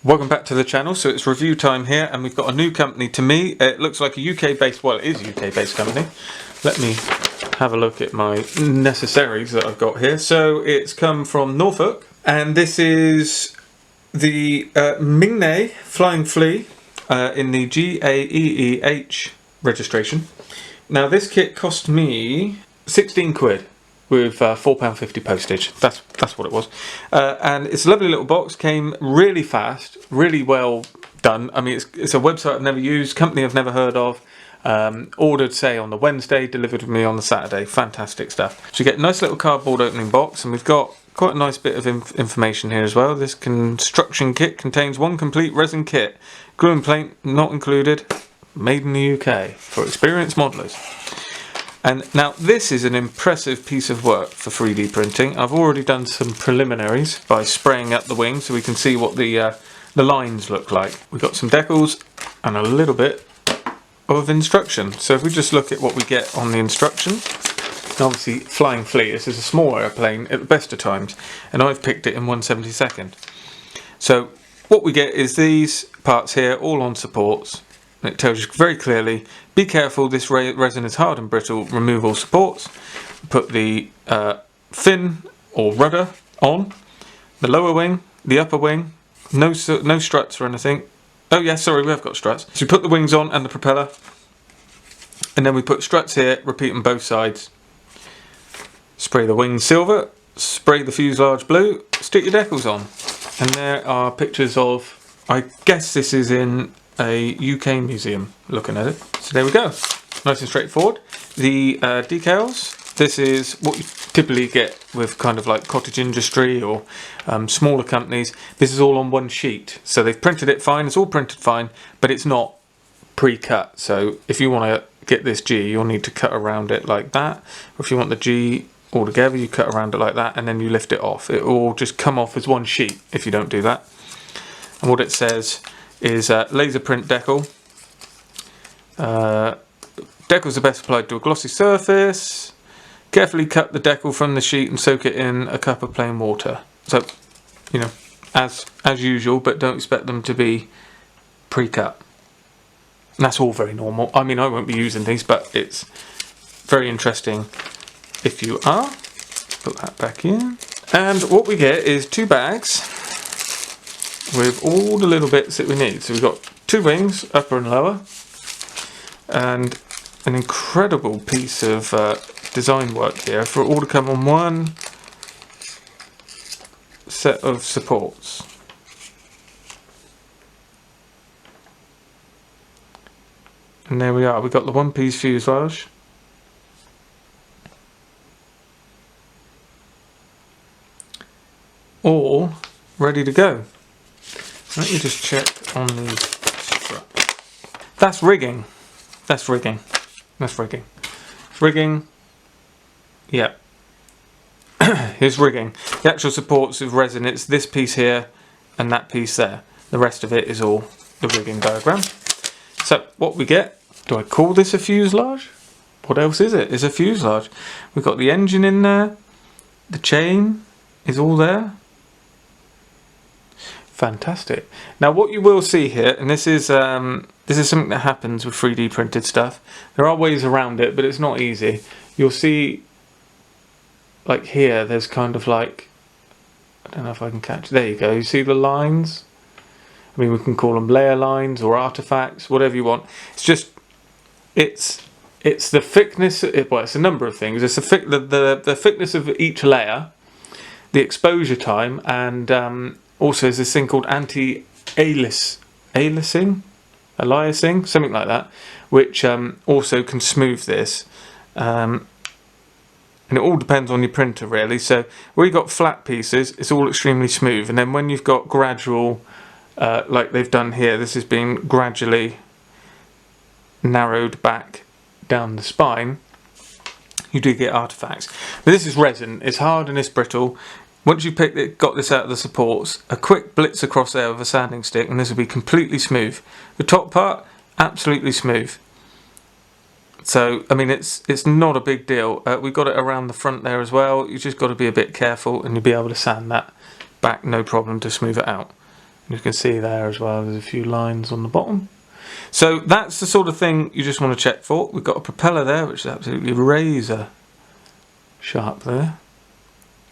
Welcome back to the channel. So it's review time here, and we've got a new company to me. It looks like a UK based, well, it is a UK based company. Let me have a look at my necessaries that I've got here. So it's come from Norfolk, and this is the Mignet Flying Flea in the GAEEH registration. Now this kit cost me 16 quid. With £4.50 postage. That's what it was. And it's a lovely little box. Came really fast, really well done. I mean, it's a website I've never used, company I've never heard of. Ordered, say, on the Wednesday, delivered with me on the Saturday. Fantastic stuff. So you get a nice little cardboard opening box, and we've got quite a nice bit of information here as well. This construction kit contains one complete resin kit. Glue and paint not included. Made in the UK for experienced modelers. And now this is an impressive piece of work for 3D printing. I've already done some preliminaries by spraying up the wing so we can see what the lines look like. We've got some decals and a little bit of instruction. So if we just look at what we get on the instructions, obviously Flying Flea, this is a small airplane at the best of times, and I've picked it in 1/72. So what we get is these parts here, all on supports. And it tells you very clearly, be careful, this resin is hard and brittle, remove all supports. Put the fin or rudder on, the lower wing, the upper wing, no struts or anything. Oh yeah, sorry, we have got struts. So we put the wings on and the propeller, and then we put struts here, repeat on both sides. Spray the wings silver, spray the fuselage blue, stick your decals on. And there are pictures of, I guess this is in a UK museum, looking at it. So there we go, nice and straightforward. The decals, this is what you typically get with kind of like cottage industry or smaller companies. This is all on one sheet, so they've printed it fine, it's all printed fine, but it's not pre-cut. So if you want to get this G, you'll need to cut around it like that, or if you want the G all together, you cut around it like that, and then you lift it off. It will just come off as one sheet if you don't do that. And what it says is laser print decal. Decals are best applied to a glossy surface. Carefully cut the decal from the sheet and soak it in a cup of plain water. So, you know, as usual, but don't expect them to be pre-cut. And that's all very normal. I mean, I won't be using these, but it's very interesting if you are. Put that back in. And what we get is 2 bags with all the little bits that we need. So we've got 2 wings, upper and lower, and an incredible piece of design work here for it all to come on one set of supports. And there we are, we've got the one-piece fuselage. All ready to go. Let me just check on the strap. That's rigging. That's rigging. That's rigging. Rigging. Yeah. Here's rigging. The actual supports of resin, it's this piece here and that piece there. The rest of it is all the rigging diagram. So what we get, do I call this a fuselage? What else is it? It's a fuselage. We've got the engine in there. The chain is all there. Fantastic. Now what you will see here, and this is something that happens with 3D printed stuff. There are ways around it, but it's not easy. You'll see, like here, there's kind of like, I don't know if I can catch, there you go, you see the lines? I mean, we can call them layer lines or artifacts, whatever you want. It's just, it's the thickness, well, it's a number of things. It's the thickness of each layer, the exposure time, and also there's this thing called anti-aliasing, something like that, which also can smooth this. And it all depends on your printer really. So where you've got flat pieces, it's all extremely smooth. And then when you've got gradual, like they've done here, this has been gradually narrowed back down the spine, you do get artifacts. But this is resin, it's hard and it's brittle. Once you got this out of the supports, a quick blitz across there with a sanding stick and this will be completely smooth. The top part, absolutely smooth. So, I mean, it's not a big deal. We've got it around the front there as well. You just got to be a bit careful and you'll be able to sand that back, no problem, to smooth it out. You can see there as well, there's a few lines on the bottom. So that's the sort of thing you just want to check for. We've got a propeller there, which is absolutely razor sharp there.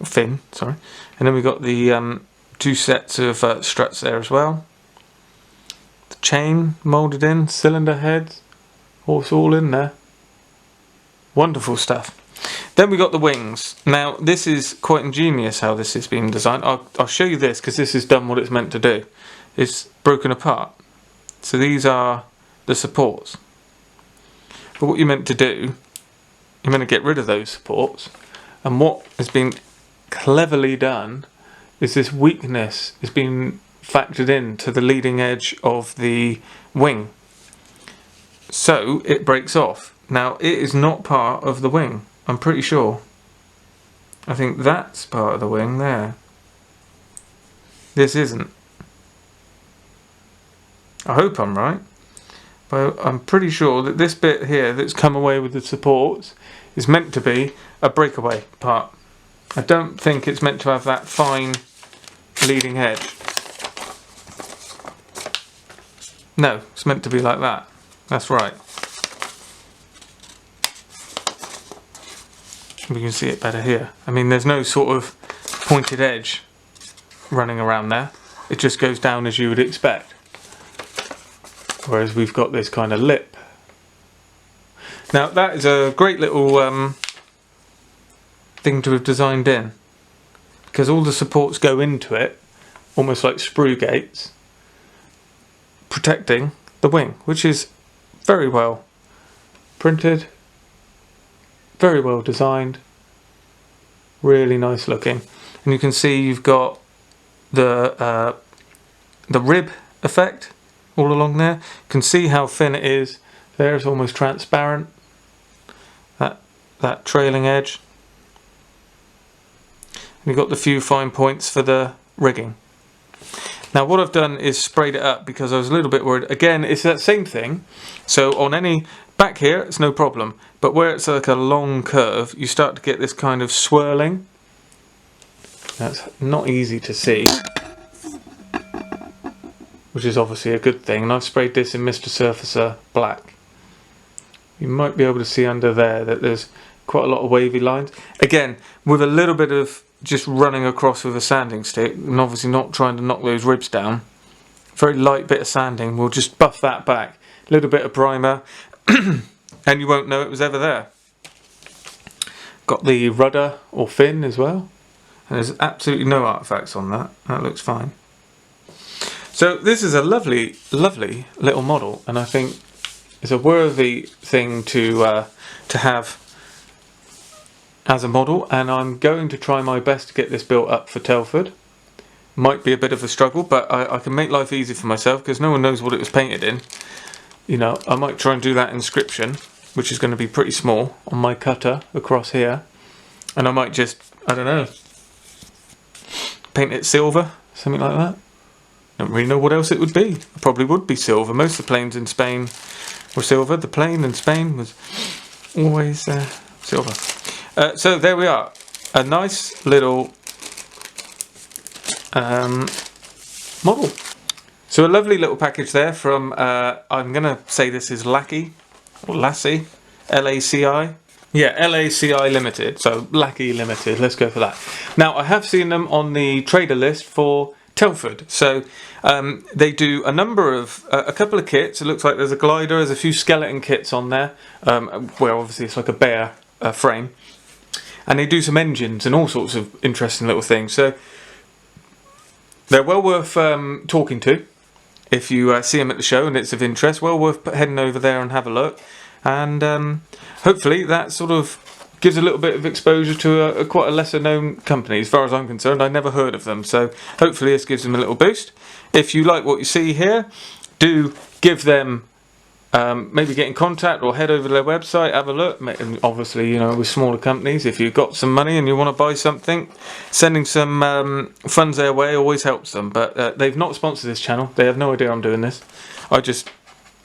Fin, sorry. And then we've got the two sets of struts there as well. The chain moulded in, cylinder heads, all in there. Wonderful stuff. Then we got the wings. Now this is quite ingenious how this has been designed. I'll show you this because this has done what it's meant to do. It's broken apart. So these are the supports. But what you're meant to do, you're meant to get rid of those supports. And what has been cleverly done is this weakness is being factored into the leading edge of the wing. So it breaks off. Now it is not part of the wing. I'm pretty sure. I think that's part of the wing there. This isn't. I hope I'm right. But I'm pretty sure that this bit here that's come away with the supports is meant to be a breakaway part. I don't think it's meant to have that fine leading edge. No, it's meant to be like that. That's right. We can see it better here. I mean, there's no sort of pointed edge running around there. It just goes down as you would expect. Whereas we've got this kind of lip. Now that is a great little thing to have designed in, because all the supports go into it, almost like sprue gates, protecting the wing, which is very well printed. Very well designed, really nice looking, and you can see you've got the rib effect all along there. You can see how thin it is. There, it's almost transparent. That trailing edge. And you've got the few fine points for the rigging. Now what I've done is sprayed it up because I was a little bit worried. Again, it's that same thing. So on any back here, it's no problem. But where it's like a long curve, you start to get this kind of swirling. That's not easy to see, which is obviously a good thing. And I've sprayed this in Mr. Surfacer black. You might be able to see under there that there's quite a lot of wavy lines. Again, with a little bit of just running across with a sanding stick, and obviously not trying to knock those ribs down. Very light bit of sanding, we'll just buff that back. A little bit of primer, and you won't know it was ever there. Got the rudder or fin as well, and there's absolutely no artifacts on that. That looks fine. So this is a lovely, lovely little model, and I think it's a worthy thing to have as a model, and I'm going to try my best to get this built up for Telford. Might be a bit of a struggle, but I can make life easy for myself because no one knows what it was painted in. You know, I might try and do that inscription, which is going to be pretty small, on my cutter across here. And I might just, I don't know, paint it silver, something like that. Don't really know what else it would be. It probably would be silver. Most of the planes in Spain were silver. The plane in Spain was always silver. So there we are. A nice little model. So a lovely little package there from, I'm going to say this is Laci, or Laci, L-A-C-I. Yeah, Laci Limited, so Laci Limited, let's go for that. Now, I have seen them on the trader list for Telford. So they do a number of, a couple of kits. It looks like there's a glider, there's a few skeleton kits on there, where obviously it's like a bare frame. And they do some engines and all sorts of interesting little things. So they're well worth talking to. If you see them at the show and it's of interest, well worth heading over there and have a look. And hopefully that sort of gives a little bit of exposure to quite a lesser known company. As far as I'm concerned, I never heard of them. So hopefully this gives them a little boost. If you like what you see here, do give them maybe get in contact or head over to their website, have a look. And obviously, you know, with smaller companies, if you've got some money and you want to buy something, sending some funds their way always helps them. But they've not sponsored this channel. They have no idea I'm doing this. I just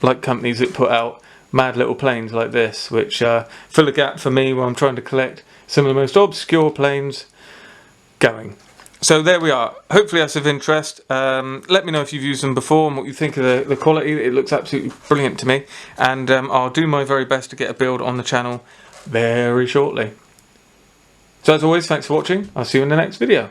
like companies that put out mad little planes like this, which fill a gap for me when I'm trying to collect some of the most obscure planes going. So there we are. Hopefully that's of interest. Let me know if you've used them before and what you think of the quality. It looks absolutely brilliant to me. And I'll do my very best to get a build on the channel very shortly. So as always, thanks for watching. I'll see you in the next video.